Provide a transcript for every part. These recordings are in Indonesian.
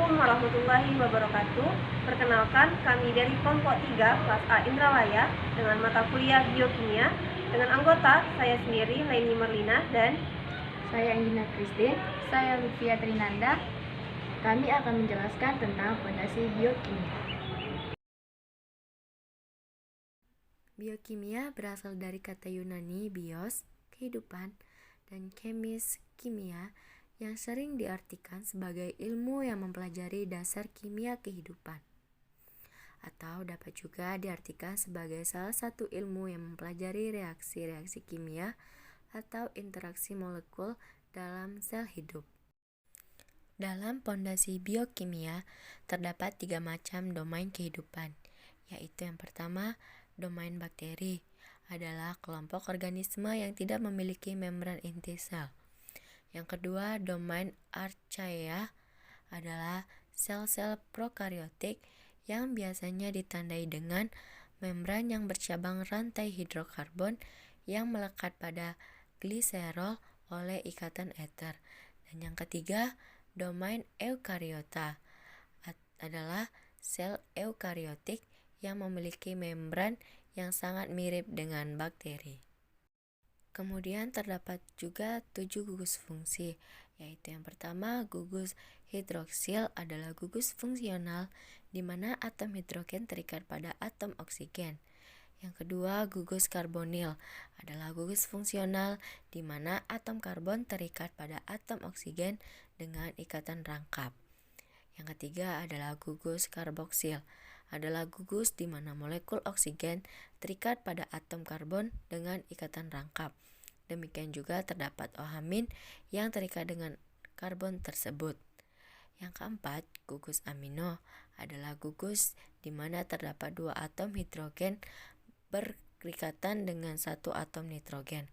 Assalamualaikum warahmatullahi wabarakatuh. Perkenalkan, kami dari kelompok 3 kelas A Indralaya dengan mata kuliah Biokimia dengan anggota saya sendiri Laini Merlina dan saya Anggina Christine, saya Lutfia Trinanda. Kami akan menjelaskan tentang fondasi biokimia. Biokimia berasal dari kata Yunani bios, kehidupan, dan chemis, kimia, yang sering diartikan sebagai ilmu yang mempelajari dasar kimia kehidupan. Atau dapat juga diartikan sebagai salah satu ilmu yang mempelajari reaksi-reaksi kimia atau interaksi molekul dalam sel hidup. Dalam pondasi biokimia terdapat 3 macam domain kehidupan, yaitu yang pertama, domain bakteri adalah kelompok organisme yang tidak memiliki membran inti sel. Yang kedua, domain archaea adalah sel-sel prokariotik yang biasanya ditandai dengan membran yang bercabang rantai hidrokarbon yang melekat pada gliserol oleh ikatan eter. Dan yang ketiga, domain eukariota adalah sel eukariotik yang memiliki membran yang sangat mirip dengan bakteri. Kemudian terdapat juga 7 gugus fungsi, yaitu yang pertama, gugus hidroksil adalah gugus fungsional di mana atom hidrogen terikat pada atom oksigen. Yang kedua, gugus karbonil adalah gugus fungsional di mana atom karbon terikat pada atom oksigen dengan ikatan rangkap. Yang ketiga adalah gugus karboksil, adalah gugus di mana molekul oksigen terikat pada atom karbon dengan ikatan rangkap. Demikian juga terdapat OH- yang terikat dengan karbon tersebut. Yang keempat, gugus amino adalah gugus di mana terdapat 2 atom hidrogen berikatan dengan 1 atom nitrogen.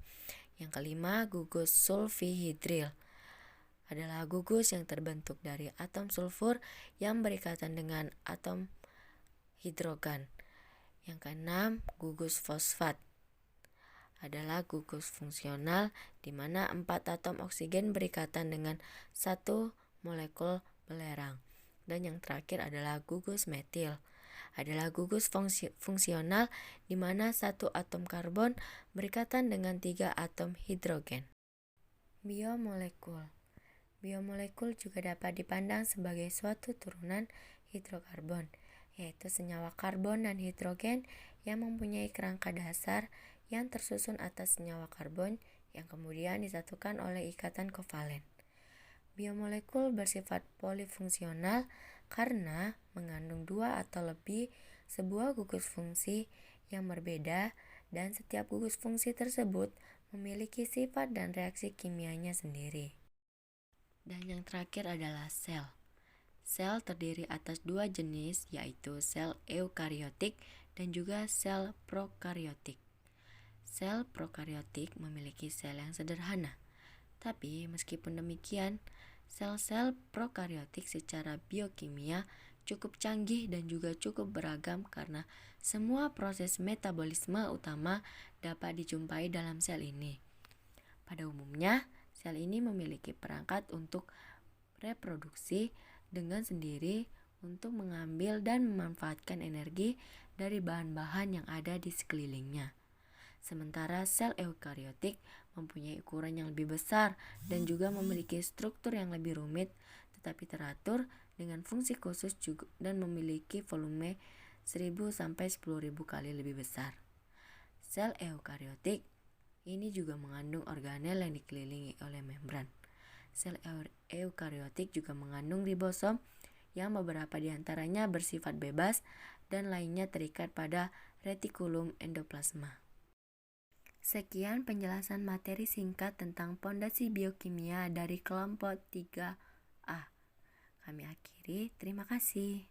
Yang kelima, gugus sulfihidril adalah gugus yang terbentuk dari atom sulfur yang berikatan dengan atom hidrogen. Yang keenam, gugus fosfat adalah gugus fungsional di mana 4 atom oksigen berikatan dengan 1 molekul belerang. Dan yang terakhir adalah gugus metil, adalah gugus fungsional di mana 1 atom karbon berikatan dengan 3 atom hidrogen. Biomolekul. Biomolekul juga dapat dipandang sebagai suatu turunan hidrokarbon, yaitu senyawa karbon dan hidrogen yang mempunyai kerangka dasar yang tersusun atas senyawa karbon yang kemudian disatukan oleh ikatan kovalen. Biomolekul bersifat polifungsional karena mengandung 2 atau lebih sebuah gugus fungsi yang berbeda dan setiap gugus fungsi tersebut memiliki sifat dan reaksi kimianya sendiri. Dan yang terakhir adalah sel. Sel terdiri atas 2 jenis, yaitu sel eukariotik dan juga sel prokariotik. Sel prokariotik memiliki sel yang sederhana, tapi meskipun demikian, sel-sel prokariotik secara biokimia cukup canggih dan juga cukup beragam karena semua proses metabolisme utama dapat dijumpai dalam sel ini. Pada umumnya, sel ini memiliki perangkat untuk reproduksi dengan sendiri untuk mengambil dan memanfaatkan energi dari bahan-bahan yang ada di sekelilingnya. Sementara sel eukariotik mempunyai ukuran yang lebih besar dan juga memiliki struktur yang lebih rumit tetapi teratur dengan fungsi khusus juga dan memiliki volume 1000 sampai 10.000 kali lebih besar. Sel eukariotik ini juga mengandung organel yang dikelilingi oleh membran. Sel eukariotik juga mengandung ribosom yang beberapa diantaranya bersifat bebas dan lainnya terikat pada retikulum endoplasma. Sekian penjelasan materi singkat tentang pondasi biokimia dari kelompok 3A. Kami akhiri, terima kasih.